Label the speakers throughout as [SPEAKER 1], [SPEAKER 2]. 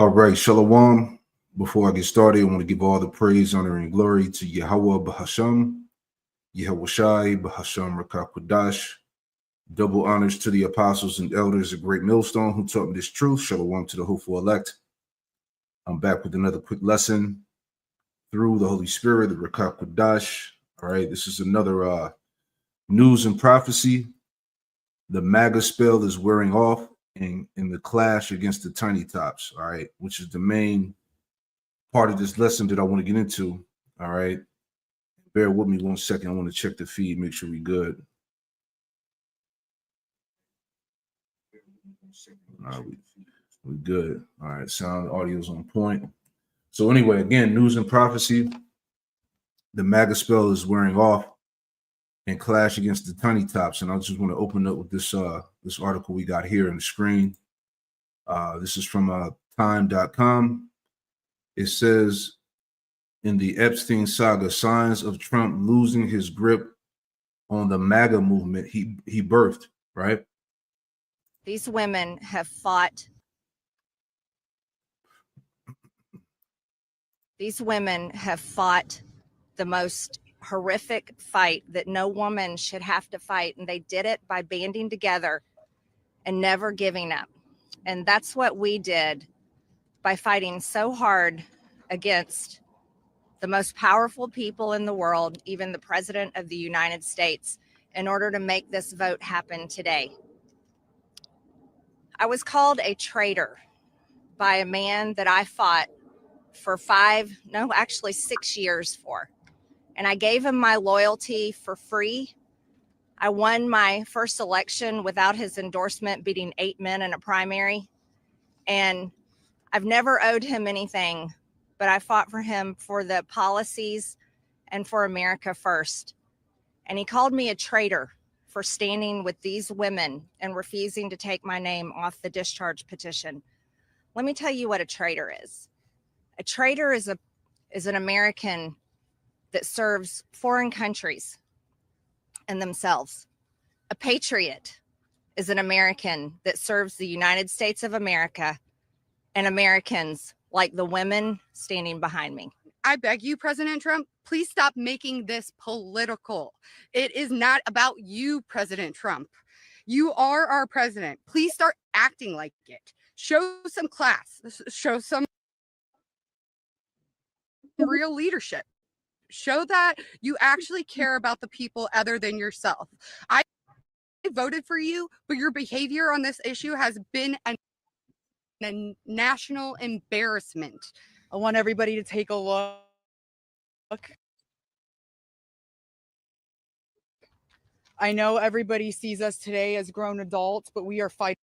[SPEAKER 1] All right, Shalom. Before I get started, I want to give all the praise, honor, and glory to Yahweh Bahasham, Yahweh Shai Bahasham Rakakwadash. Double honors to the apostles and elders of Great Millstone who taught me this truth. Shalom to the hopeful elect. I'm back with another quick lesson through the Holy Spirit, the Rakakwadash. All right, this is another news and prophecy. The Maga spell is wearing off in the clash against the tiny tops, all right, which is the main part of this lesson that I want to get into. All right. Bear with me 1 second. I want to check the feed, make sure we're good. All right, we good. All right, sound audio's on point. So anyway, again, news and prophecy. The Maga spell is wearing off and clash against the tiny tops. And I just want to open up with this this article we got here on the screen. This is from time.com. It says, in the Epstein saga, signs of Trump losing his grip on the MAGA movement he birthed, right?
[SPEAKER 2] These women have fought. These women have fought the most horrific fight that no woman should have to fight. And they did it by banding together and never giving up. And that's what we did by fighting so hard against the most powerful people in the world, even the President of the United States, in order to make this vote happen today. I was called a traitor by a man that I fought for 6 years for. And I gave him my loyalty for free. I won my first election without his endorsement, beating 8 men in a primary. And I've never owed him anything, but I fought for him for the policies and for America first. And he called me a traitor for standing with these women and refusing to take my name off the discharge petition. Let me tell you what a traitor is. A traitor is an American that serves foreign countries and themselves. A patriot is an American that serves the United States of America and Americans like the women standing behind me.
[SPEAKER 3] I beg you, President Trump, please stop making this political. It is not about you, President Trump. You are our president. Please start acting like it. Show some class. Show some real leadership. Show that you actually care about the people other than yourself. I voted for you, but your behavior on this issue has been a national embarrassment.
[SPEAKER 4] I want everybody to take a look. I know everybody sees us today as grown adults, but we are fighting.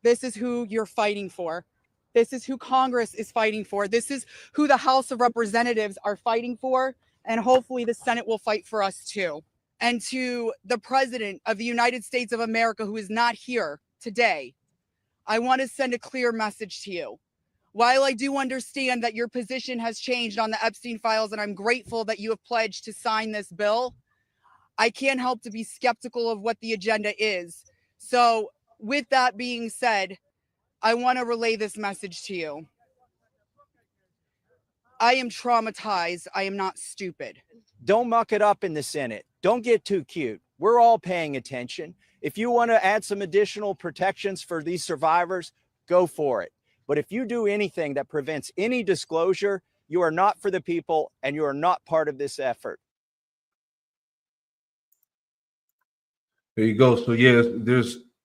[SPEAKER 4] This is who you're fighting for. This is who Congress is fighting for. This is who the House of Representatives are fighting for. And hopefully the Senate will fight for us too. And to the President of the United States of America, who is not here today, I want to send a clear message to you. While I do understand that your position has changed on the Epstein files, and I'm grateful that you have pledged to sign this bill, I can't help to be skeptical of what the agenda is. So with that being said, I want to relay this message to you. I am traumatized. I am not stupid.
[SPEAKER 5] Don't muck it up in the Senate. Don't get too cute. We're all paying attention. If you want to add some additional protections for these survivors, go for it. But if you do anything that prevents any disclosure, you are not for the people and you are not part of this effort.
[SPEAKER 1] There you go. So yeah,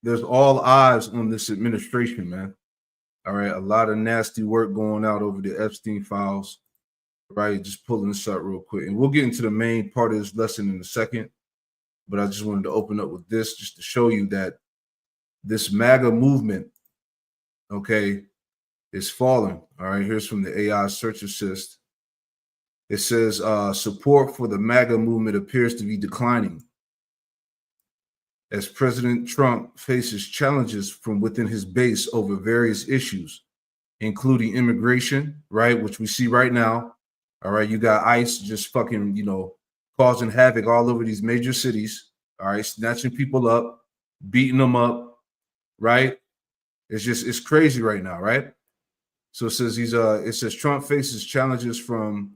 [SPEAKER 1] there's all eyes on this administration, man. All right, a lot of nasty work going out over the Epstein files. Right, just pulling this out real quick, and we'll get into the main part of this lesson in a second. But I just wanted to open up with this just to show you that this MAGA movement, okay, is falling. All right, here's from the AI Search Assist. It says support for the MAGA movement appears to be declining as President Trump faces challenges from within his base over various issues, including immigration, right, which we see right now. All right, you got ICE just fucking, causing havoc all over these major cities. All right, snatching people up, beating them up, right? it's crazy right now, right? So it says Trump faces challenges from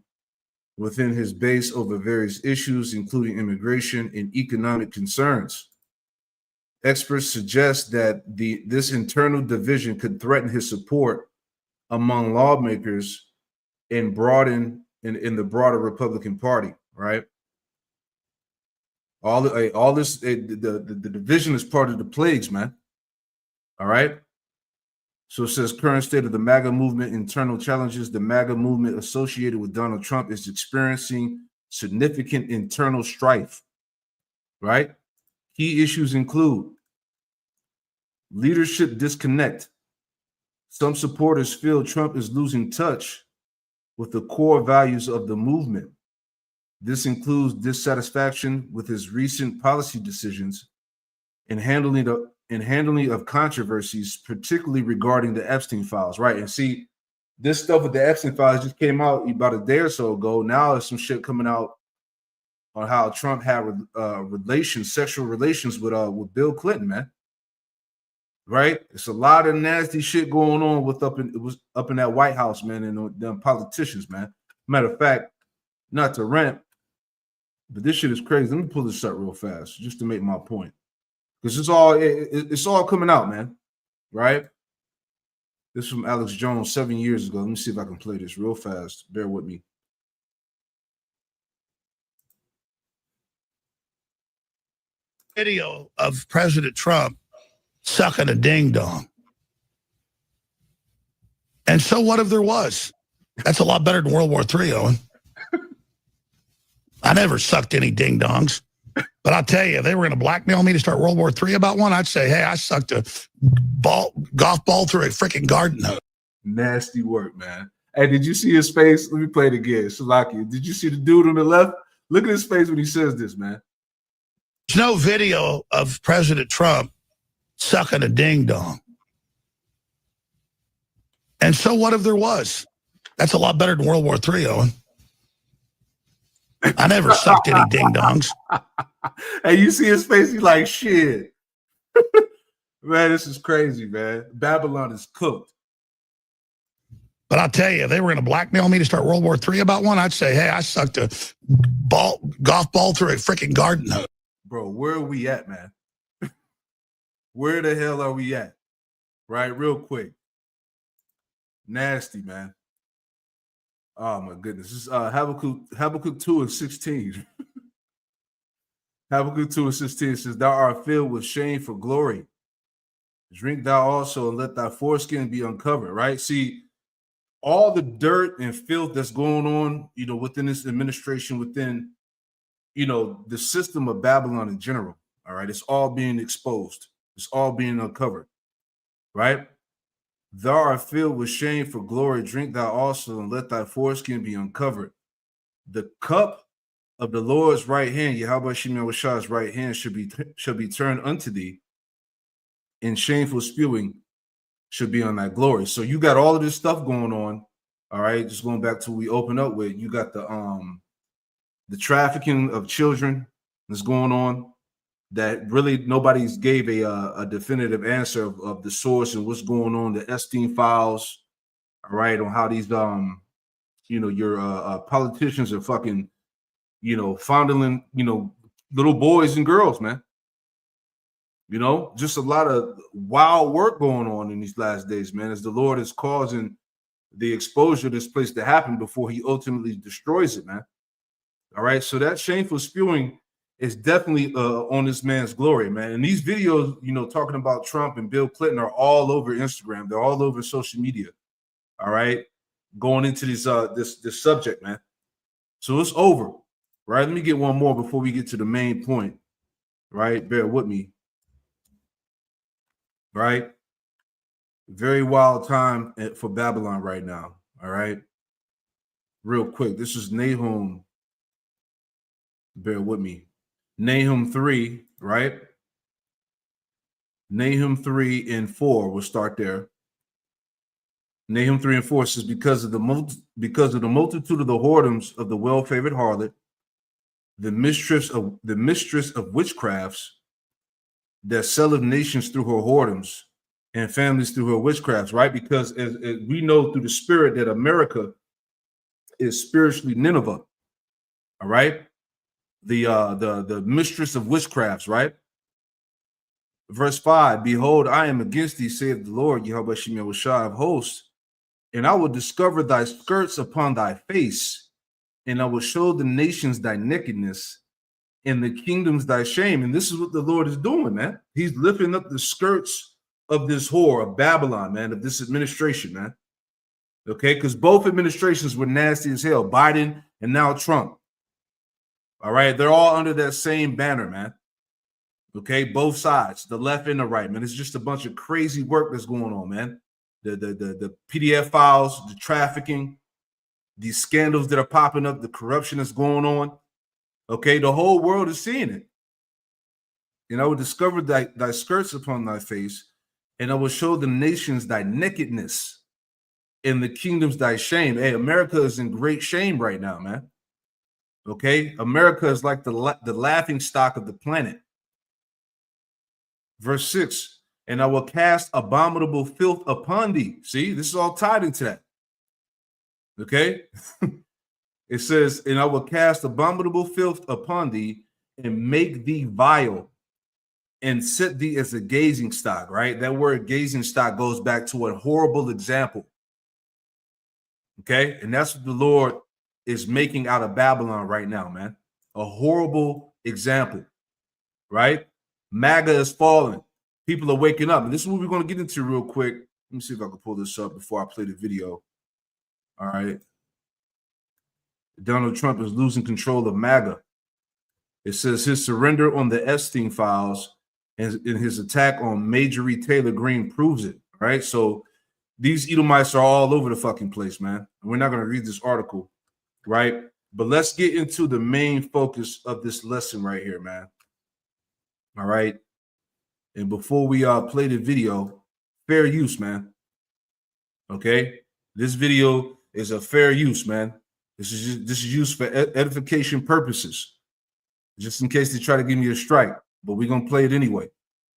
[SPEAKER 1] within his base over various issues, including immigration and economic concerns. Experts suggest that this internal division could threaten his support among lawmakers and broaden in the broader Republican Party, right? All this, the division is part of the plagues, man. All right. So it says current state of the MAGA movement, internal challenges. The MAGA movement associated with Donald Trump is experiencing significant internal strife, right? Key issues include leadership disconnect. Some supporters feel Trump is losing touch with the core values of the movement. This includes dissatisfaction with his recent policy decisions and handling of controversies, particularly regarding the Epstein files, right? And see, this stuff with the Epstein files just came out about a day or so ago. Now there's some shit coming out on how Trump had sexual relations with Bill Clinton, man. Right? It's a lot of nasty shit going on up in that White House, man, and them politicians, man. Matter of fact, not to rant, but this shit is crazy. Let me pull this up real fast just to make my point. Because it's all coming out, man. Right? This is from Alex Jones 7 years ago. Let me see if I can play this real fast. Bear with me.
[SPEAKER 6] Video of President Trump sucking a ding dong. And so what if there was? That's a lot better than World War III, Owen. I never sucked any ding dongs. But I'll tell you, if they were going to blackmail me to start World War III about one, I'd say, hey, I sucked a golf ball through a freaking garden hose.
[SPEAKER 1] Nasty work, man. Hey, did you see his face? Let me play it again. Shalaki, did you see the dude on the left? Look at his face when he says this, man.
[SPEAKER 6] There's no video of President Trump sucking a ding dong. And so what if there was? That's a lot better than World War III, Owen. I never sucked any ding dongs.
[SPEAKER 1] Hey, you see his face? He's like, shit. Man, this is crazy, man. Babylon is cooked.
[SPEAKER 6] But I'll tell you, if they were going to blackmail me to start World War III about one, I'd say, hey, I sucked a golf ball through a freaking garden hose.
[SPEAKER 1] Bro, where are we at, man? Where the hell are we at? Right, real quick. Nasty, man. Oh my goodness. This is Habakkuk 2:16. Habakkuk 2:16 says, thou art filled with shame for glory. Drink thou also and let thy foreskin be uncovered, right? See, all the dirt and filth that's going on, within this administration, within, the system of Babylon in general, all right? It's all being exposed. It's all being uncovered, right? Thou art filled with shame for glory. Drink thou also and let thy foreskin be uncovered. The cup of the Lord's right hand, Yahweh Shemel Shah's right hand, shall be turned unto thee, and shameful spewing should be on thy glory. So you got all of this stuff going on. All right, just going back to what we open up with, you got the trafficking of children that's going on. That really nobody's gave a definitive answer of the source and what's going on, the Epstein files, all right, on how these your politicians are fucking, fondling, little boys and girls, man. Just a lot of wild work going on in these last days, man, as the Lord is causing the exposure of this place to happen before he ultimately destroys it, man. All right, so that shameful spewing is definitely on this man's glory, man. And these videos, talking about Trump and Bill Clinton are all over Instagram. They're all over social media. All right, going into this subject, man. So it's over, right? Let me get one more before we get to the main point. Right, bear with me. Right, very wild time for Babylon right now. All right, real quick. This is Nahum. Bear with me. Nahum 3, right? Nahum 3 and 4. We'll start there. Nahum 3 and 4 says, because of the multitude of the whoredoms of the well-favored harlot, the mistress of witchcrafts, that selleth nations through her whoredoms, and families through her witchcrafts, right? Because as we know through the spirit that America is spiritually Nineveh, all right? The mistress of witchcrafts, right? Verse 5, behold, I am against thee, saith the Lord, Yahweh Shem Yahushua of hosts, and I will discover thy skirts upon thy face, and I will show the nations thy nakedness, and the kingdoms thy shame. And this is what the Lord is doing, man. He's lifting up the skirts of this whore of Babylon, man, of this administration, man. Okay, because both administrations were nasty as hell, Biden and now Trump. All right, they're all under that same banner, man. Okay, both sides, the left and the right, man. It's just a bunch of crazy work that's going on, man. The PDF files, the trafficking, these scandals that are popping up, the corruption that's going on. Okay, the whole world is seeing it. And I will discover thy skirts upon thy face, and I will show the nations thy nakedness, and the kingdoms thy shame. Hey, America is in great shame right now, man. Okay, America is like the laughing stock of the planet. Verse 6, and I will cast abominable filth upon thee. See, this is all tied into that. Okay, it says, and I will cast abominable filth upon thee and make thee vile and set thee as a gazing stock, right? That word gazing stock goes back to a horrible example. Okay, and that's what the Lord is making out of Babylon right now, man. A horrible example, right? Maga is falling. People are waking up. And this is what we're going to get into real quick. Let me see if I can pull this up before I play the video. All right. Donald Trump is losing control of Maga. It says his surrender on the Epstein files and his attack on Marjorie Taylor Greene proves it, right? So these Edomites are all over the fucking place, man. We're not going to read this article, right? But let's get into the main focus of this lesson right here, man. All right. And before we play the video, fair use, man. Okay. This video is a fair use, man. This is used for edification purposes, just in case they try to give me a strike. But we're gonna play it anyway.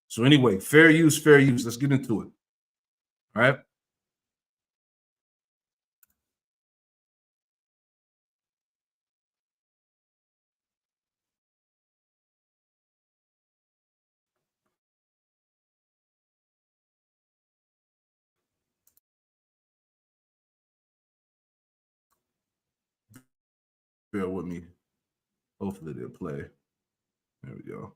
[SPEAKER 1] So anyway, fair use, fair use. Let's get into it. All right. Bear with me. Hopefully they'll play. There we go.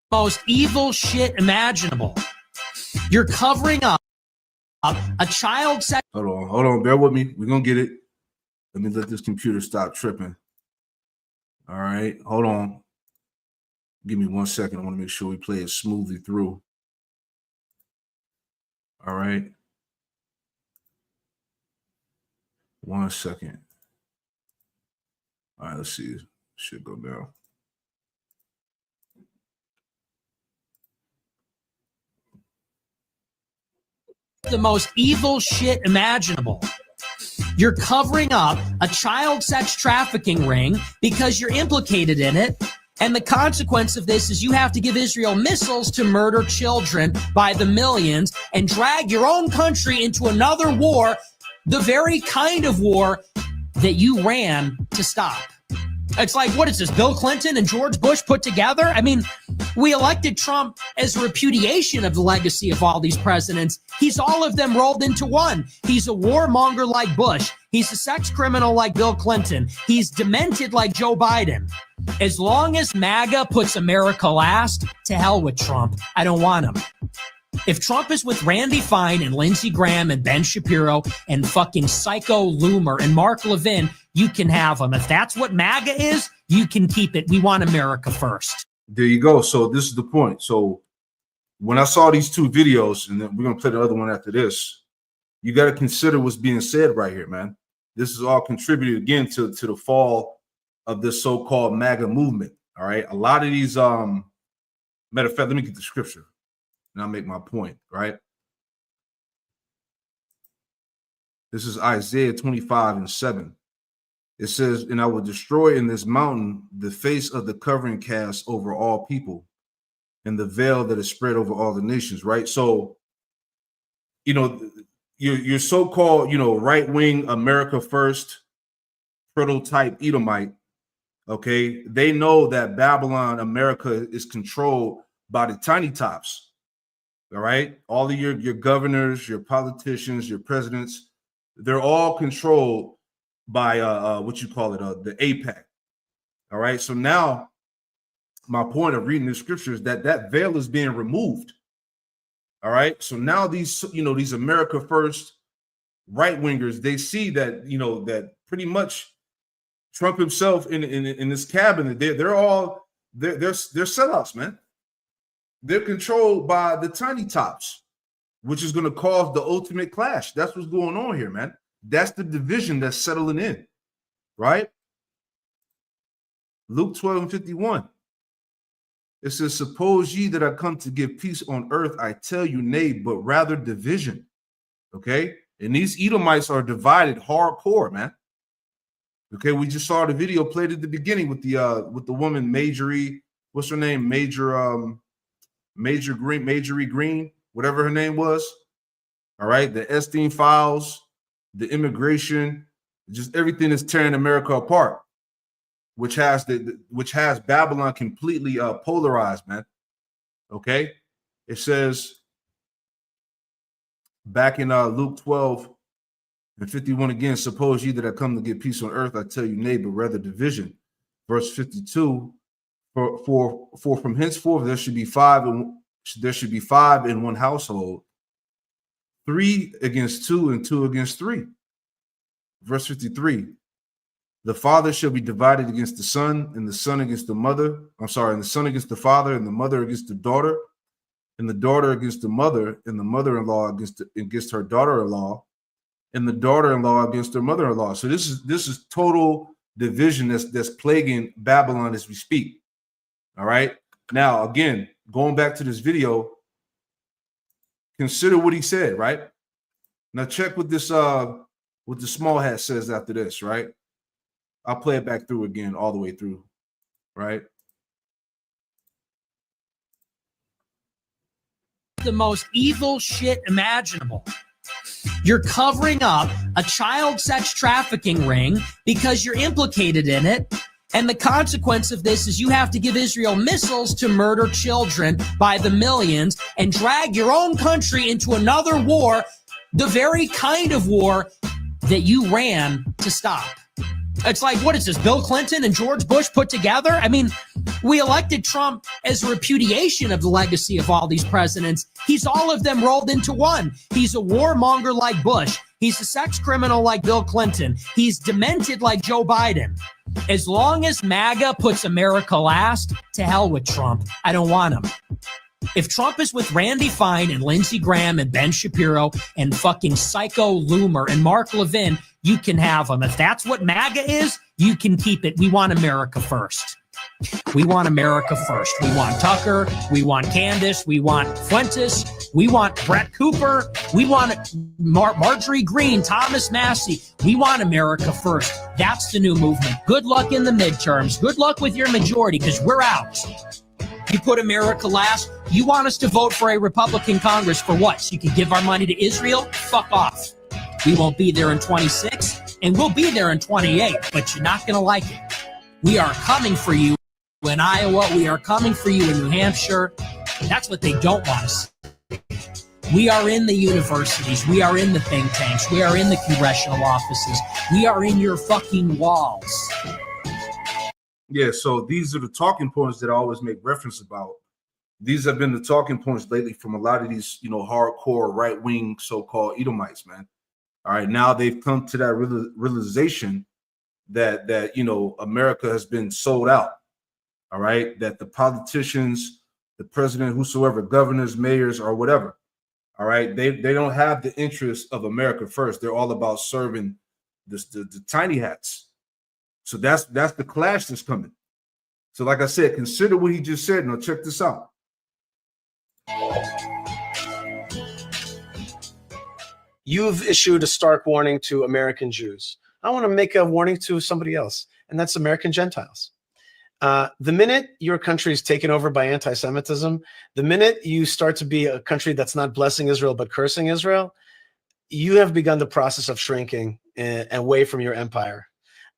[SPEAKER 7] Most evil shit imaginable. You're covering up a child sex.
[SPEAKER 1] Hold on. Bear with me. We're gonna get it. Let me let this computer stop tripping. All right, hold on. Give me 1 second. I want to make sure we play it smoothly through. All right. 1 second. All right, let's see. Should go down.
[SPEAKER 7] The most evil shit imaginable. You're covering up a child sex trafficking ring because you're implicated in it. And the consequence of this is you have to give Israel missiles to murder children by the millions and drag your own country into another war, the very kind of war that you ran to stop. It's like, what is this, Bill Clinton and George Bush put together? I mean, we elected Trump as a repudiation of the legacy of all these presidents. He's all of them rolled into one. He's a warmonger like Bush. He's a sex criminal like Bill Clinton. He's demented like Joe Biden. As long as MAGA puts America last, to hell with Trump. I don't want him. If Trump is with Randy Fine and Lindsey Graham and Ben Shapiro and fucking Psycho Loomer and Mark Levin, you can have him. If that's what MAGA is, you can keep it. We want America first.
[SPEAKER 1] There you go. So this is the point. So when I saw these two videos, and then we're going to play the other one after this, you got to consider what's being said right here, man. This is all contributed again to the fall of this so-called MAGA movement. All right. A lot of these, matter of fact, let me get the scripture and I'll make my point, right? This is Isaiah 25:7. It says, and I will destroy in this mountain the face of the covering cast over all people and the veil that is spread over all the nations, right? So, you know, your so-called, you know, right-wing America First prototype Edomite, okay, they know that Babylon, America is controlled by the tiny tops, all right? All of your governors, your politicians, your presidents, they're all controlled by what you call it, the APAC, all right? So now my point of reading the scripture is that that veil is being removed, all right? So now these, you know, these America First right-wingers, they see that, you know, that pretty much Trump himself in this cabinet, they're sellouts, man. They're controlled by the tiny tops, which is going to cause the ultimate clash. That's what's going on here, man. That's the division that's settling in, right? Luke 12:51. It says, suppose ye that I come to give peace on earth, I tell you, nay, but rather division. Okay? And these Edomites are divided hardcore, man. Okay, we just saw the video played at the beginning with the woman Majorie, what's her name? Majorie Green, whatever her name was. All right, the Epstein files, the immigration, just everything is tearing America apart, which has Babylon completely polarized, man. Okay, it says back in Luke 12:51 again, suppose ye that I come to give peace on earth, I tell you, nay, but rather division. Verse 52, for from henceforth there should be five in one household, 3 against 2 and 2 against 3. Verse 53, the father shall be divided against the son, and the son against the mother. And the son against the father, and the mother against the daughter, and the daughter against the mother, and the mother-in-law against her daughter-in-law, and the daughter-in-law against her mother-in-law. So this is total division that's plaguing Babylon as we speak. All right. Now, again, going back to this video, consider what he said, right? Now check what this what the small hat says after this, right? I'll play it back through again, all the way through, right?
[SPEAKER 7] The most evil shit imaginable. You're covering up a child sex trafficking ring because you're implicated in it. And the consequence of this is you have to give Israel missiles to murder children by the millions and drag your own country into another war, the very kind of war that you ran to stop. It's like, what is this, Bill Clinton and George Bush put together? I mean, we elected Trump as a repudiation of the legacy of all these presidents. He's all of them rolled into one. He's a warmonger like Bush. He's a sex criminal like Bill Clinton. He's demented like Joe Biden. As long as MAGA puts America last, to hell with Trump. I don't want him. If Trump is with Randy Fine and Lindsey Graham and Ben Shapiro and fucking Psycho Loomer and Mark Levin, you can have him. If that's what MAGA is, you can keep it. We want America first. We want America first. We want Tucker. We want Candace. We want Fuentes. We want Brett Cooper. We want Marjorie Greene, Thomas Massey. We want America first. That's the new movement. Good luck in the midterms. Good luck with your majority, because we're out. You put America last. You want us to vote for a Republican Congress for what? So you can give our money to Israel? Fuck off. We won't be there in 26, and we'll be there in 28, but you're not going to like it. We are coming for you in Iowa. We are coming for you in New Hampshire. That's what they don't want to see. We are in the universities. We are in the think tanks. We are in the congressional offices. We are in your fucking walls.
[SPEAKER 1] Yeah, so these are the talking points that I always make reference about. These have been the talking points lately from a lot of these, you know, hardcore right-wing so-called Edomites, man. All right, now they've come to that realization that you know, America has been sold out. All right, that the politicians, the president, whosoever, governors, mayors, or whatever, all right, they don't have the interest of America first. They're all about serving the tiny hats. So that's the clash that's coming. So like I said, consider what he just said. Now check this out.
[SPEAKER 8] You've issued a stark warning to American Jews. I want to make a warning to somebody else, and that's American Gentiles. The minute your country is taken over by anti-Semitism, the minute you start to be a country that's not blessing Israel but cursing Israel, you have begun the process of shrinking away from your empire.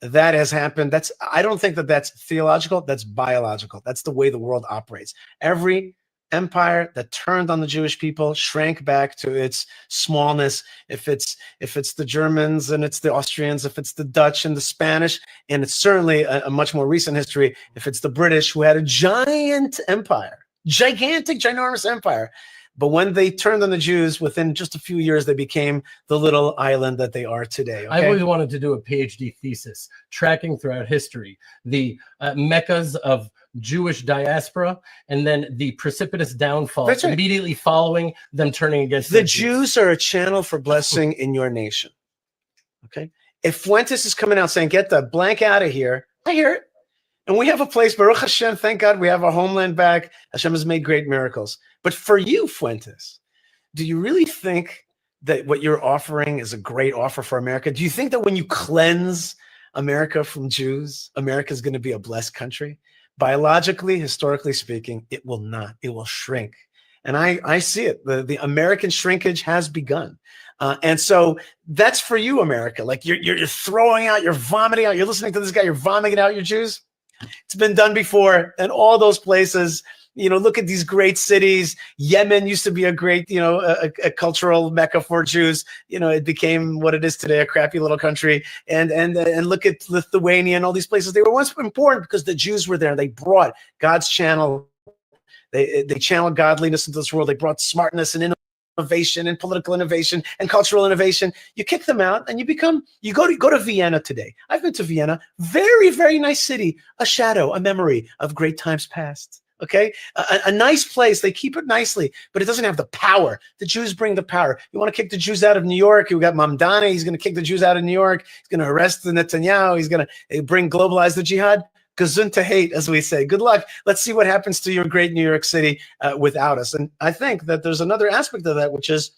[SPEAKER 8] That has happened. I don't think that that's theological. That's biological. That's the way the world operates. Every empire that turned on the Jewish people shrank back to its smallness. If it's the Germans and it's the Austrians, if it's the Dutch and the Spanish, and it's certainly a much more recent history, if it's the British, who had a giant empire, gigantic, ginormous empire. But when they turned on the Jews, within just a few years, they became the little island that they are today. Okay?
[SPEAKER 9] I've always wanted to do a PhD thesis tracking throughout history the meccas of Jewish diaspora and then the precipitous downfall immediately following them turning against
[SPEAKER 8] the Jews are a channel for blessing in your nation. Okay, if Fuentes is coming out saying, "Get the blank out of here," I hear it. And we have a place, Baruch Hashem, thank God we have our homeland back. Hashem has made great miracles. But for you, Fuentes, do you really think that what you're offering is a great offer for America? Do you think that when you cleanse America from Jews, America is going to be a blessed country? Biologically, historically speaking, it will not. It will shrink. And I see it. The American shrinkage has begun. And so that's for you, America. Like you're throwing out, you're vomiting out, you're listening to this guy, you're vomiting out your Jews. It's been done before, and all those places. Look at these great cities. Yemen used to be a great, a cultural mecca for Jews. It became what it is today, a crappy little country. And look at Lithuania and all these places. They were once important because the Jews were there, and they brought God's channel. They channeled godliness into this world. They brought smartness and innovation and political innovation and cultural innovation. You kick them out and you go to Vienna today. I've been to Vienna. Very, very nice city. A shadow, a memory of great times past. Okay. A nice place. They keep it nicely, but it doesn't have the power. The Jews bring the power. You want to kick the Jews out of New York? You got Mamdani. He's going to kick the Jews out of New York. He's going to arrest the Netanyahu. He's going to globalize the jihad. Gesund to hate, as we say. Good luck. Let's see what happens to your great New York City without us. And I think that there's another aspect of that, which is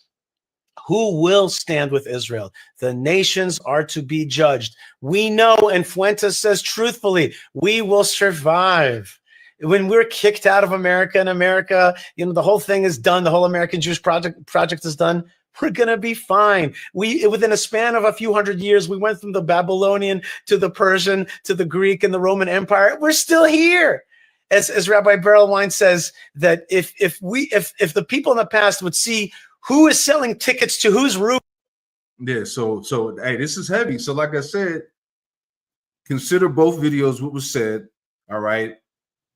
[SPEAKER 8] who will stand with Israel. The nations are to be judged. We know, and Fuentes says truthfully, we will survive. When we're kicked out of America and America, the whole thing is done. The whole American Jewish project is done. We're going to be fine. Within a span of a few hundred years, we went from the Babylonian to the Persian to the Greek and the Roman Empire. We're still here. As Rabbi Berelwein says, that if the people in the past would see who is selling tickets to whose roof.
[SPEAKER 1] Yeah, so hey, this is heavy. So like I said, consider both videos what was said, all right?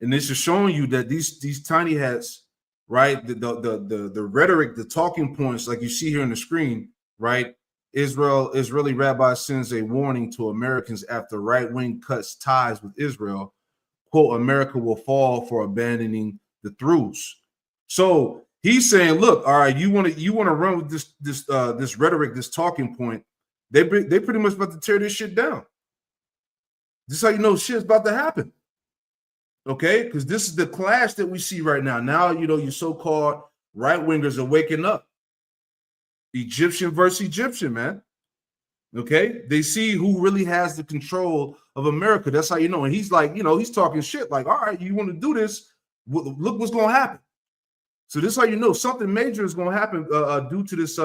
[SPEAKER 1] And this is showing you that these tiny hats, right? The rhetoric, the talking points, like you see here on the screen, right? Israeli rabbi sends a warning to Americans after right wing cuts ties with Israel. Quote, America will fall for abandoning the throughs. So he's saying, look, all right, you want to run with this rhetoric, this talking point. They pretty much about to tear this shit down. This is how you know shit's about to happen. Okay, because this is the clash that we see right now. Now, your so-called right-wingers are waking up. Egyptian versus Egyptian, man. Okay, they see who really has the control of America. That's how you know. And he's like, he's talking shit like, all right, you want to do this? Look what's going to happen. So this is how you know something major is going to happen due to this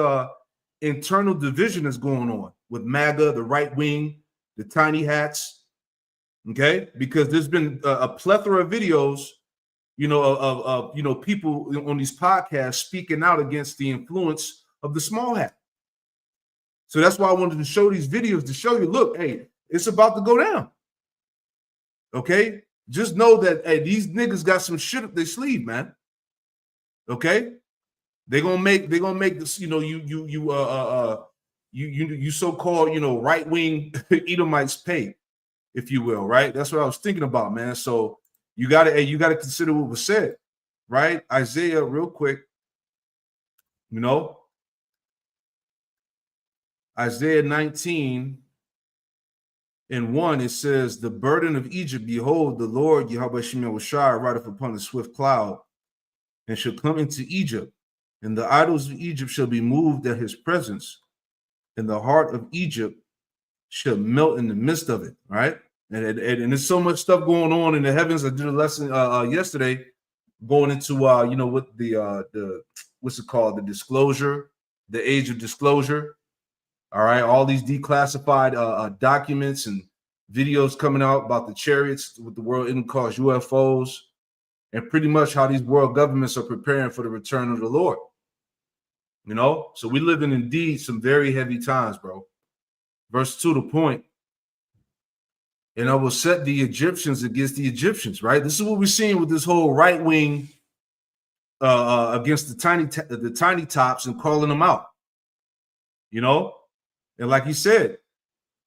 [SPEAKER 1] internal division that's going on with Maga, the right wing, the tiny hats. Okay, because there's been a plethora of videos, of people on these podcasts speaking out against the influence of the small hat. So that's why I wanted to show these videos to show you, look, hey, it's about to go down. Okay, just know that hey, these niggas got some shit up their sleeve, man. Okay, they're gonna make this, you so-called right wing Edomites pay, if you will, right? That's what I was thinking about, man. So you gotta consider what was said, right? Isaiah, real quick, Isaiah 19:1, it says, the burden of Egypt, behold, the Lord Yahweh Shemel Shai rideth upon the swift cloud, and shall come into Egypt, and the idols of Egypt shall be moved at his presence, and the heart of Egypt should melt in the midst of it, right? And there's so much stuff going on in the heavens. I did a lesson yesterday going into what the what's it called, the disclosure, the age of disclosure. All right, all these declassified documents and videos coming out about the chariots with the world ending cause UFOs, and pretty much how these world governments are preparing for the return of the Lord. You know, so we live in indeed some very heavy times, bro. Verse 2, the point. And I will set the Egyptians against the Egyptians, right? This is what we're seeing with this whole right wing against the tiny tops and calling them out. You know, and like he said,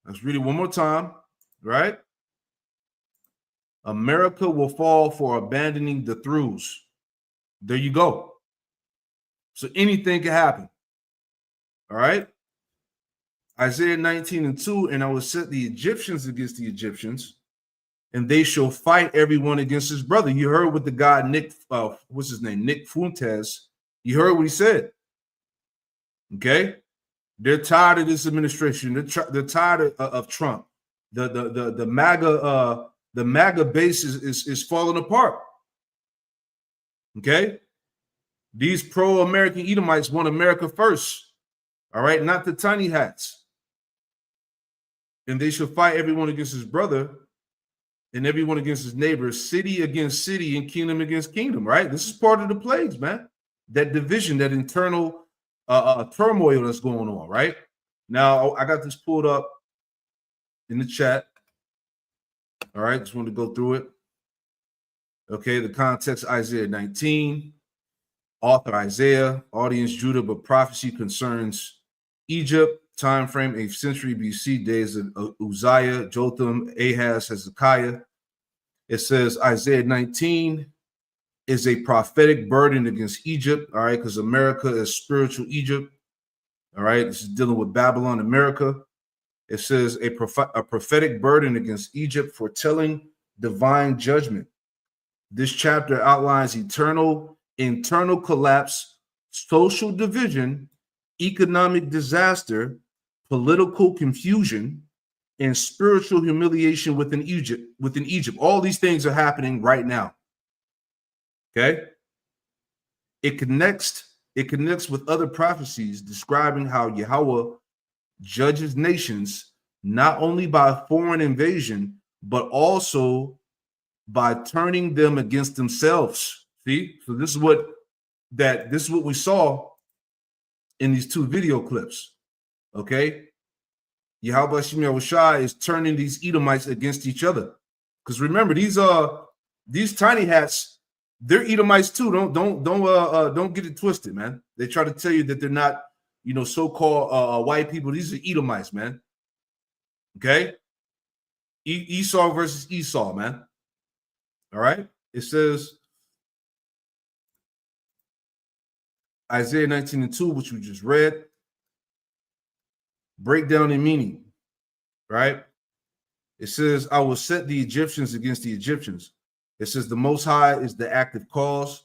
[SPEAKER 1] let's read it one more time, right? America will fall for abandoning the throughs. There you go. So anything can happen. All right. Isaiah 19:2, and I will set the Egyptians against the Egyptians, and they shall fight everyone against his brother. You heard what the guy Nick, what's his name, Nick Fuentes. You heard what he said. Okay, they're tired of this administration. They're tired of Trump. The MAGA base is falling apart. Okay, these pro-American Edomites want America first. All right, not the tiny hats. And they shall fight everyone against his brother and everyone against his neighbor, city against city and kingdom against kingdom, right? This is part of the plagues, man. That division, that internal turmoil that's going on, right? Now, I got this pulled up in the chat. All right, just wanted to go through it. Okay, the context, Isaiah 19. Author Isaiah, audience Judah, but prophecy concerns Egypt. Time frame 8th century BC, days of Uzziah, Jotham, Ahaz, Hezekiah. It says Isaiah 19 is a prophetic burden against Egypt, all right, because America is spiritual Egypt, all right. This is dealing with Babylon, America. It says a prophetic burden against Egypt, foretelling divine judgment. This chapter outlines internal collapse, social division, economic disaster, political confusion, and spiritual humiliation within Egypt. All these things are happening right now. Okay? It connects with other prophecies describing how Yahweh judges nations not only by foreign invasion, but also by turning them against themselves. See? So this is what we saw in these two video clips. Okay, Yahweh Shemel Shai is turning these Edomites against each other. Because remember, these tiny hats, they're Edomites too. Don't get it twisted, man. They try to tell you that they're not, so-called white people. These are Edomites, man. Okay, Esau versus Esau, man. All right, it says Isaiah 19:2, which we just read. Breakdown in meaning, right? It says, I will set the Egyptians against the Egyptians. It says the Most High is the active cause,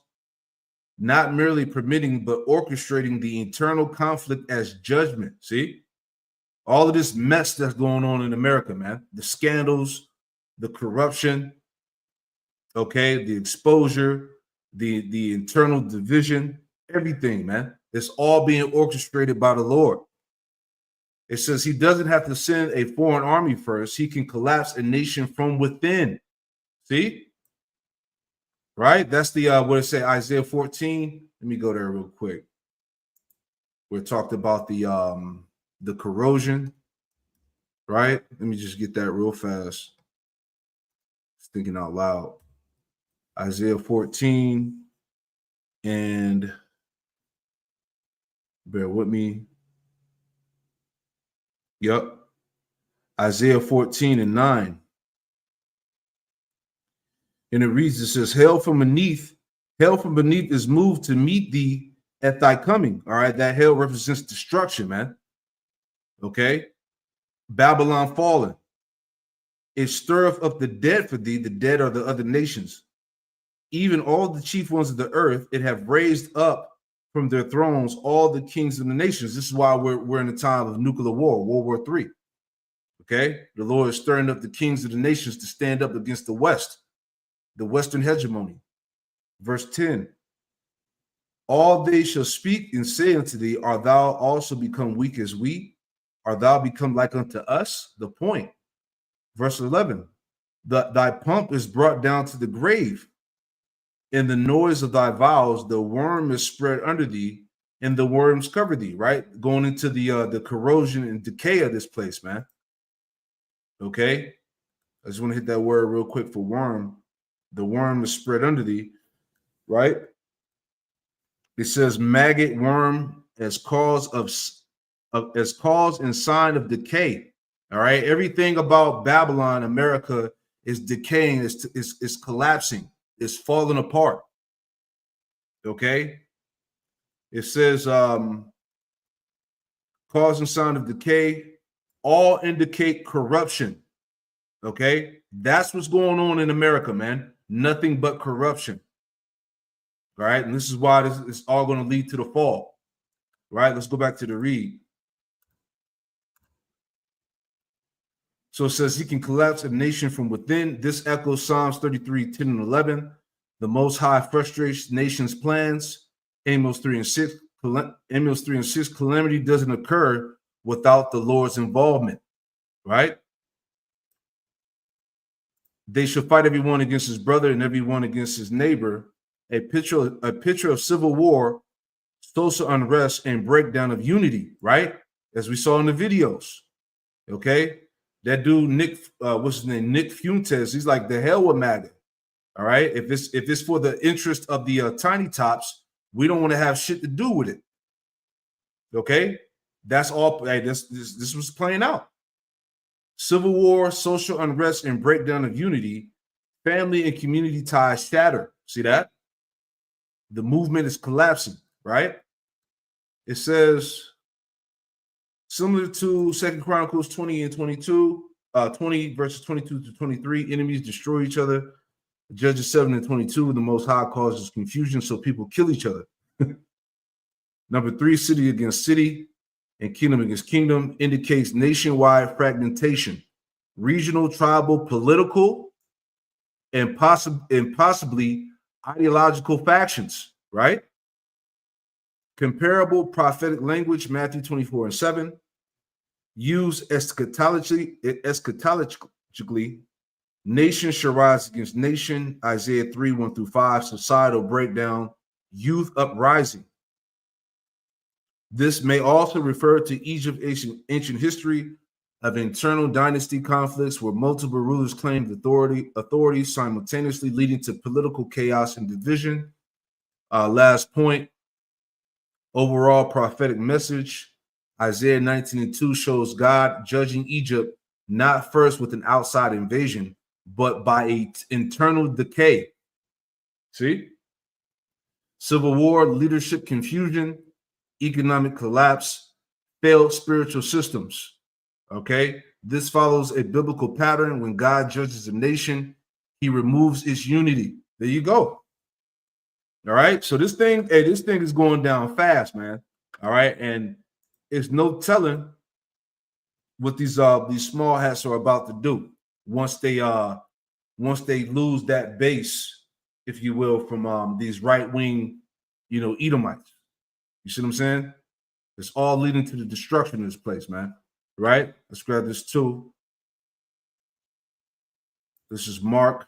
[SPEAKER 1] not merely permitting, but orchestrating the internal conflict as judgment. See? All of this mess that's going on in America, man. The scandals, the corruption, okay, the exposure, the internal division, everything, man. It's all being orchestrated by the Lord. It says he doesn't have to send a foreign army first. He can collapse a nation from within. See? Right? That's the what it say, Isaiah 14. Let me go there real quick. We talked about the corrosion, right? Let me just get that real fast. Just thinking out loud. Isaiah 14, and bear with me. Yep. Isaiah 14:9. And it reads, it says, hell from beneath is moved to meet thee at thy coming. All right. That hell represents destruction, man. Okay. Babylon fallen. It stirreth up the dead for thee. The dead are the other nations. Even all the chief ones of the earth, it have raised up from their thrones all the kings of the nations. This is why we're in a time of nuclear war, World War III. Okay, the Lord is stirring up the kings of the nations to stand up against the West, the Western hegemony. Verse 10, all they shall speak and say unto thee, art thou also become weak as we? Art thou become like unto us? The point. Verse 11, thy pomp is brought down to the grave. In the noise of thy vows, the worm is spread under thee, and the worms cover thee, right? Going into the corrosion and decay of this place, man. Okay? I just want to hit that word real quick for worm. The worm is spread under thee, right? It says maggot, worm as cause and sign of decay. All right. Everything about Babylon, America, is decaying, is collapsing, is falling apart. Okay. It says cause and sign of decay, all indicate corruption. Okay. That's what's going on in America, man. Nothing but corruption. All right. And this is why this is all going to lead to the fall. All right. Let's go back to the read. So it says he can collapse a nation from within. This echoes Psalms 33, 10 and 11. The Most High frustrates nations' plans. Amos 3 and 6. Amos 3 and 6. Calamity doesn't occur without the Lord's involvement. Right? They shall fight everyone against his brother and everyone against his neighbor. A picture of civil war, social unrest, and breakdown of unity. Right? As we saw in the videos. Okay? That dude, Nick, what's his name? Nick Fuentes. He's like, the hell with Maga. All right. If it's for the interest of the tiny tops, we don't want to have shit to do with it. Okay. That's all. Hey, this was playing out. Civil war, social unrest, and breakdown of unity. Family and community ties shatter. See that? The movement is collapsing. Right. It says, similar to 2 Chronicles 20 and 22, 20 verses 22 to 23, enemies destroy each other. Judges 7 and 22, the Most High causes confusion, so people kill each other. Number 3, city against city and kingdom against kingdom indicates nationwide fragmentation, regional, tribal, political, and possibly ideological factions, right? Comparable prophetic language, Matthew 24 and 7. Used eschatologically, nation shall rise against nation, Isaiah 3, 1 through 5, societal breakdown, youth uprising. This may also refer to Egypt's ancient history of internal dynasty conflicts where multiple rulers claimed authority simultaneously, leading to political chaos and division. Last point, overall prophetic message. Isaiah 19 and 2 shows God judging Egypt not first with an outside invasion, but by an internal decay. See? Civil war, leadership confusion, economic collapse, failed spiritual systems. Okay? This follows a biblical pattern. When God judges a nation, he removes its unity. There you go. All right? So this thing is going down fast, man. All right? And it's no telling what these small hats are about to do once they lose that base, if you will, from these right-wing, Edomites. You see what I'm saying? It's all leading to the destruction of this place, man. Right? Let's grab this too. This is Mark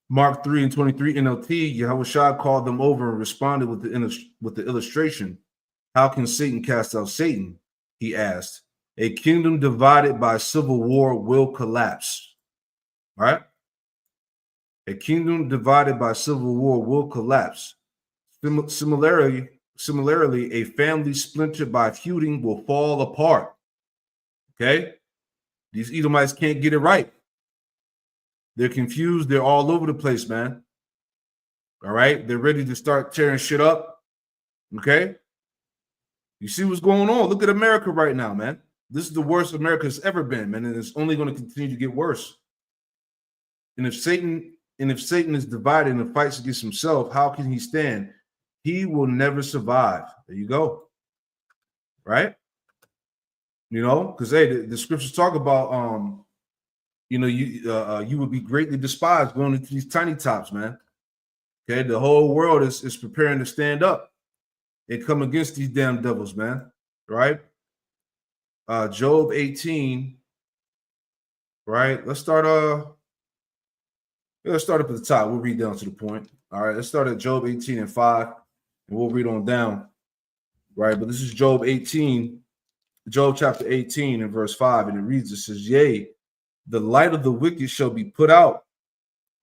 [SPEAKER 1] 3 and 23 NLT. Yahushua called them over and responded with the illustration. How can Satan cast out Satan? He asked. A kingdom divided by civil war will collapse. All right? A kingdom divided by civil war will collapse. Similarly, a family splintered by feuding will fall apart. Okay? These Edomites can't get it right. They're confused. They're all over the place, man. All right? They're ready to start tearing shit up. Okay? You see what's going on? Look at America right now, man. This is the worst America's ever been, man, and it's only going to continue to get worse. And if Satan is divided and fights against himself, how can he stand? He will never survive. There you go. Right? You know, because hey, the scriptures talk about you know, you would be greatly despised going into these tiny tops, man. Okay, the whole world is preparing to stand up and come against these damn devils, man. Right? Job 18. Right? Let's start up at the top. We'll read down to the point. All right, let's start at Job 18 and 5, and we'll read on down. Right, but this is Job 18, Job chapter 18 and verse 5, and it reads, it says, yea, the light of the wicked shall be put out.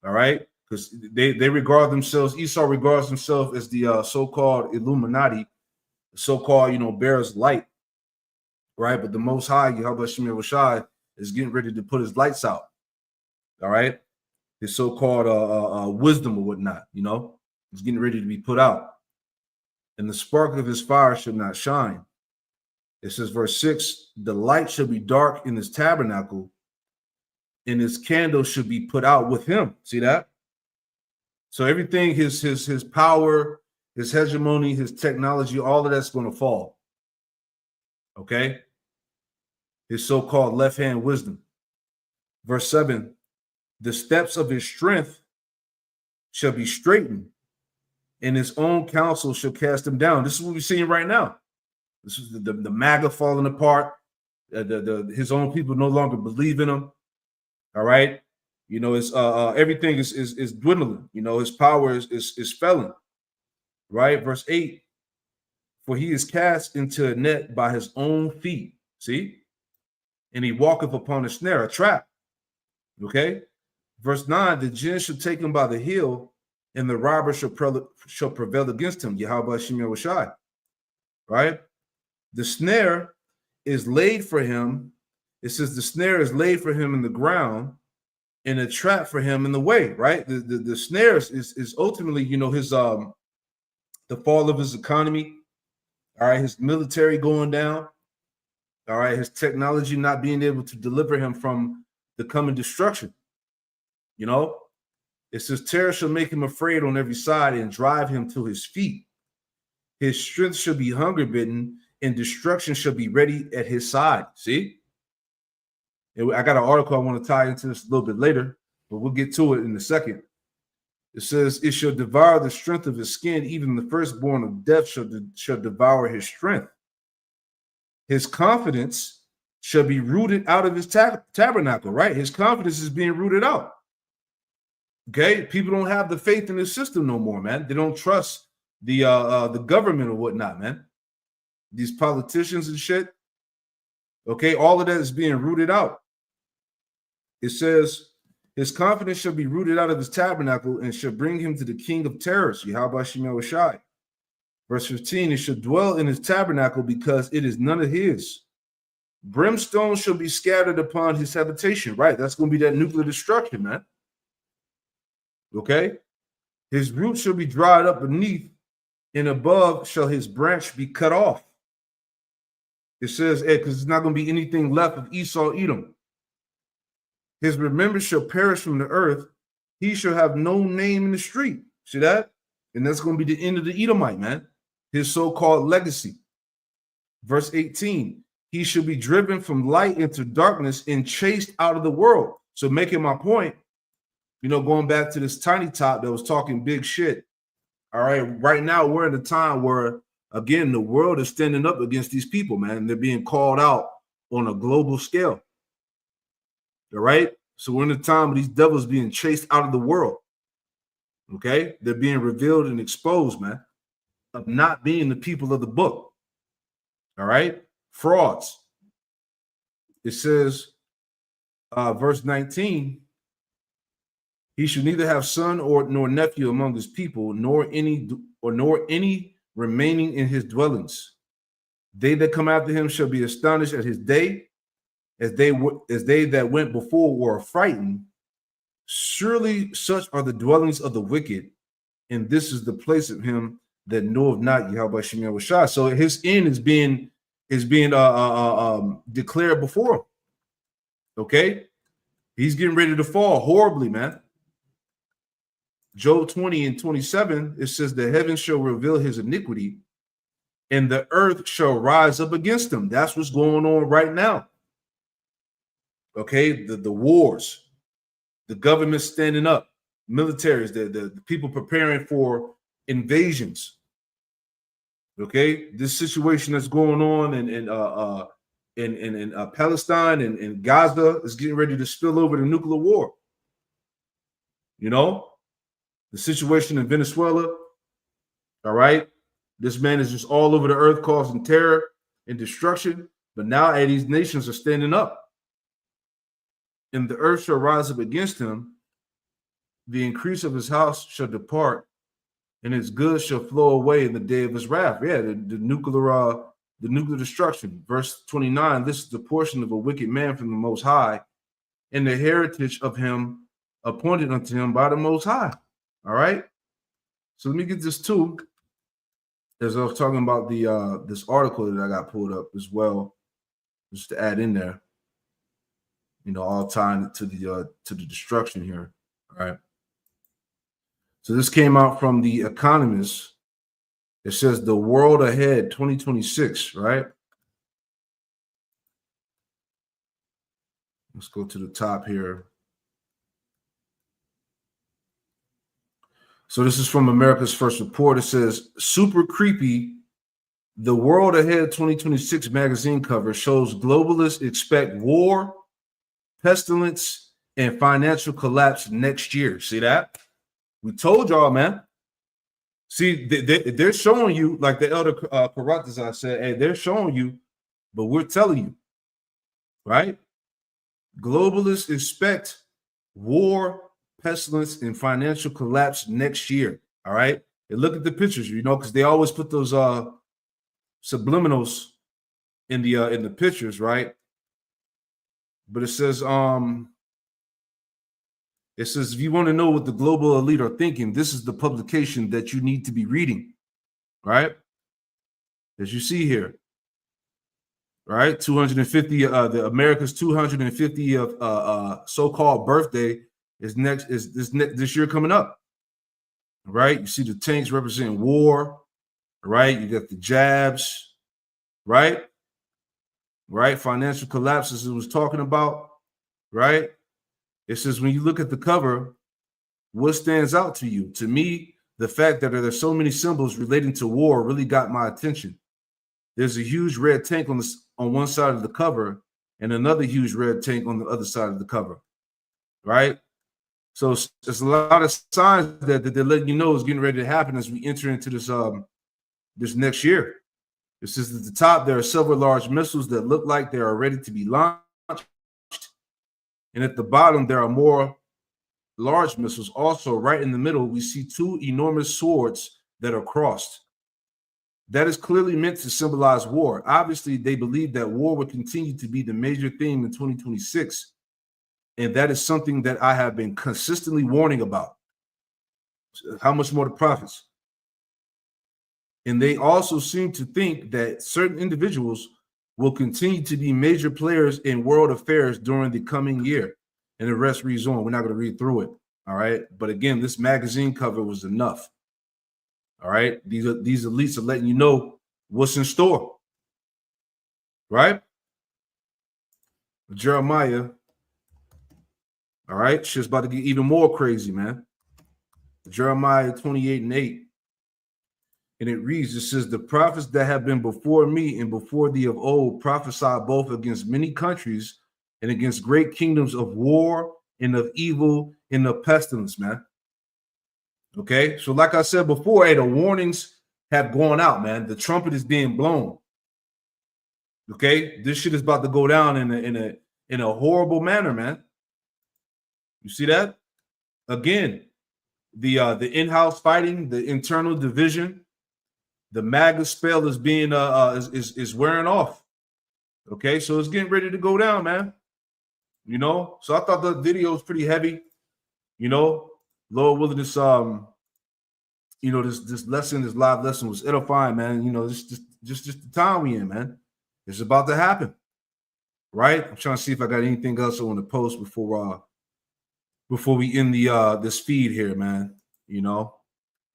[SPEAKER 1] All right, because they regard themselves, Esau regards himself as the so-called Illuminati, so-called, you know, bears light. Right, but the Most High, Yahweh Shemir Rashai, is getting ready to put his lights out. All right, his so-called wisdom or whatnot, you know, is getting ready to be put out. And the spark of his fire should not shine. It says, verse 6, the light shall be dark in his tabernacle, and his candle should be put out with him. See that? So everything, his power, his hegemony, his technology, all of that's going to fall. Okay? His so-called left-hand wisdom. Verse 7, the steps of his strength shall be straightened, and his own counsel shall cast him down. This is what we're seeing right now. This is the Maga falling apart. His own people no longer believe in him. All right. You know, it's everything is dwindling. You know, his power is failing. Right. Verse 8. For he is cast into a net by his own feet. See? And he walketh upon a snare, a trap. Okay. Verse 9. The jinn shall take him by the heel, and the robber shall prevail against him. Yahweh Shemir Rashai. Right? The snare is laid for him. It says the snare is laid for him in the ground, and a trap for him in the way. Right? The snare is ultimately, you know, his the fall of his economy. All right, his military going down. All right, his technology not being able to deliver him from the coming destruction. You know, it says terror shall make him afraid on every side and drive him to his feet. His strength shall be hunger bitten, and destruction shall be ready at his side. See? And I got an article I want to tie into this a little bit later, but we'll get to it in a second. It says, it shall devour the strength of his skin, even the firstborn of death shall devour his strength. His confidence shall be rooted out of his tabernacle, right? His confidence is being rooted out. Okay? People don't have the faith in the system no more, man. They don't trust the government or whatnot, man. These politicians and shit. Okay? All of that is being rooted out. It says, his confidence shall be rooted out of his tabernacle and shall bring him to the king of terrors, Yahweh Shemir Rashai. Verse 15, it shall dwell in his tabernacle because it is none of his. Brimstone shall be scattered upon his habitation. Right, that's going to be that nuclear destruction, man. Okay? His roots shall be dried up beneath, and above shall his branch be cut off. It says, because there's not going to be anything left of Esau, Edom. His remembrance shall perish from the earth. He shall have no name in the street. See that? And that's going to be the end of the Edomite, man. His so-called legacy. Verse 18. He shall be driven from light into darkness and chased out of the world. So making my point, you know, going back to this tiny top that was talking big shit. All right. Right now, we're in a time where, again, the world is standing up against these people, man. They're being called out on a global scale. All right. So we're in a time of these devils being chased out of the world. Okay. They're being revealed and exposed, man, of not being the people of the book. All right. Frauds. It says, verse 19, he should neither have son nor nephew among his people, nor any remaining in his dwellings. They that come after him shall be astonished at his day, as they that went before were frightened. Surely such are the dwellings of the wicked, and this is the place of him that knoweth not Yahweh Shemir Rashai. So his end is being declared before him. Okay, he's getting ready to fall horribly, man. Job 20 and 27, it says the heavens shall reveal his iniquity, and the earth shall rise up against them. That's what's going on right now. Okay, the wars, the government standing up, militaries, the people preparing for invasions. Okay, this situation that's going on in Palestine and Gaza is getting ready to spill over to nuclear war. You know, the situation in Venezuela. All right, this man is just all over the earth causing terror and destruction. But now these nations are standing up. And the earth shall rise up against him. The increase of his house shall depart, and his goods shall flow away in the day of his wrath. Yeah, the nuclear destruction. Verse 29, this is the portion of a wicked man from the Most High, and the heritage of him appointed unto him by the Most High. All right. So let me get this too. As I was talking about the this article that I got pulled up as well, just to add in there. You know, all tying to the destruction here. All right. So this came out from The Economist. It says the world ahead 2026, right? Let's go to the top here. So this is from America's First Report. It says, super creepy. The World Ahead 2026 magazine cover shows globalists expect war, pestilence, and financial collapse next year. See that? We told y'all, man. See, they're showing you, like the elder Karatas, I said, hey, they're showing you, but we're telling you, right? Globalists expect war, pestilence, and financial collapse next year. All right. And look at the pictures, you know, because they always put those subliminals in the pictures, right? But it says if you want to know what the global elite are thinking, this is the publication that you need to be reading, right? As you see here, right? 250, the America's 250th so-called birthday is this year coming up, right? You see the tanks representing war, right? You got the jabs, right? Right? Financial collapses it was talking about, right? It says when you look at the cover, what stands out to you? To me, the fact that there's so many symbols relating to war really got my attention. There's a huge red tank on one side of the cover and another huge red tank on the other side of the cover, right? So there's a lot of signs that they're letting you know is getting ready to happen as we enter into this next year. It says at the top, there are several large missiles that look like they are ready to be launched. And at the bottom, there are more large missiles. Also, right in the middle, we see two enormous swords that are crossed. That is clearly meant to symbolize war. Obviously, they believe that war will continue to be the major theme in 2026. And that is something that I have been consistently warning about. How much more the prophets? And they also seem to think that certain individuals will continue to be major players in world affairs during the coming year. And the rest reads on. We're not going to read through it. All right. But again, this magazine cover was enough. All right. These elites are letting you know what's in store. Right? Jeremiah. All right. Shit's about to get even more crazy, man. Jeremiah 28:8. And it reads, it says, the prophets that have been before me and before thee of old prophesied both against many countries and against great kingdoms of war and of evil and of pestilence, man. Okay, so like I said before, hey, the warnings have gone out, man. The trumpet is being blown. Okay, this shit is about to go down in a horrible manner, man. You see that? Again, the in-house fighting, the internal division. The Maga spell is being is wearing off. Okay, so it's getting ready to go down, man. You know, so I thought the video was pretty heavy. You know, Lord willing, this you know, this live lesson was edifying, man. You know, just the time we in, man. It's about to happen, right? I'm trying to see if I got anything else I want to post before we end the this feed here, man. You know,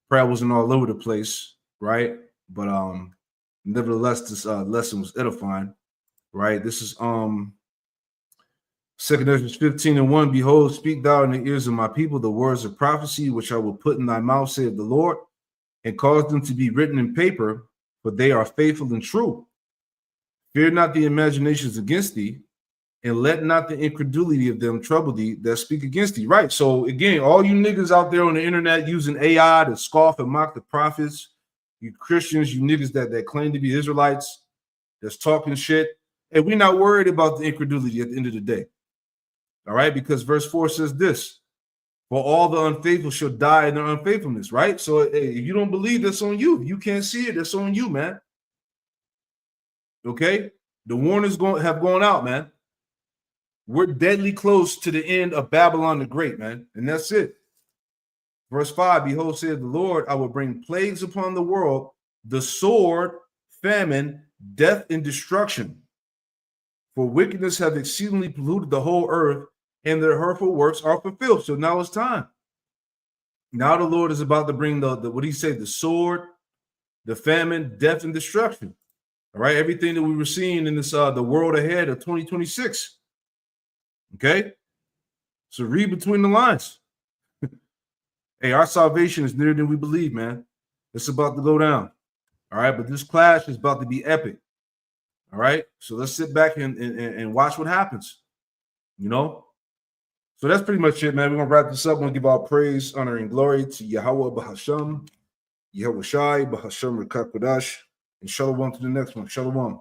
[SPEAKER 1] prayer wasn't all over the place, right? But Nevertheless, this lesson was edifying, right? This is 2 Ezra 15:1. Behold, speak thou in the ears of my people the words of prophecy, which I will put in thy mouth, saith the Lord, and cause them to be written in paper, for they are faithful and true. Fear not the imaginations against thee, and let not the incredulity of them trouble thee that speak against thee. Right. So again, all you niggas out there on the internet using AI to scoff and mock the prophets, you Christians, you niggas that claim to be Israelites, that's talking shit, and we're not worried about the incredulity at the end of the day. All right, because verse 4 says this: for all the unfaithful shall die in their unfaithfulness. Right. So if you don't believe, that's on you. If you can't see it, that's on you, man. Okay, the warnings have gone out, man. We're deadly close to the end of Babylon the Great, man. And that's it. Verse 5, behold, saith the Lord, I will bring plagues upon the world, the sword, famine, death, and destruction. For wickedness have exceedingly polluted the whole earth, and their hurtful works are fulfilled. So now it's time. Now the Lord is about to bring the what do you say, the sword, the famine, death, and destruction. All right, everything that we were seeing in this the world ahead of 2026. Okay, so read between the lines. Hey, our salvation is nearer than we believe, man. It's about to go down. All right, but this clash is about to be epic. All right, so let's sit back and watch what happens. You know, so that's pretty much it, man. We're gonna wrap this up. We're gonna give our praise, honor, and glory to Yahweh Bahasham, Yahweh Shai, Bahasham Rekakodash, and Shalom to the next one. Shalom.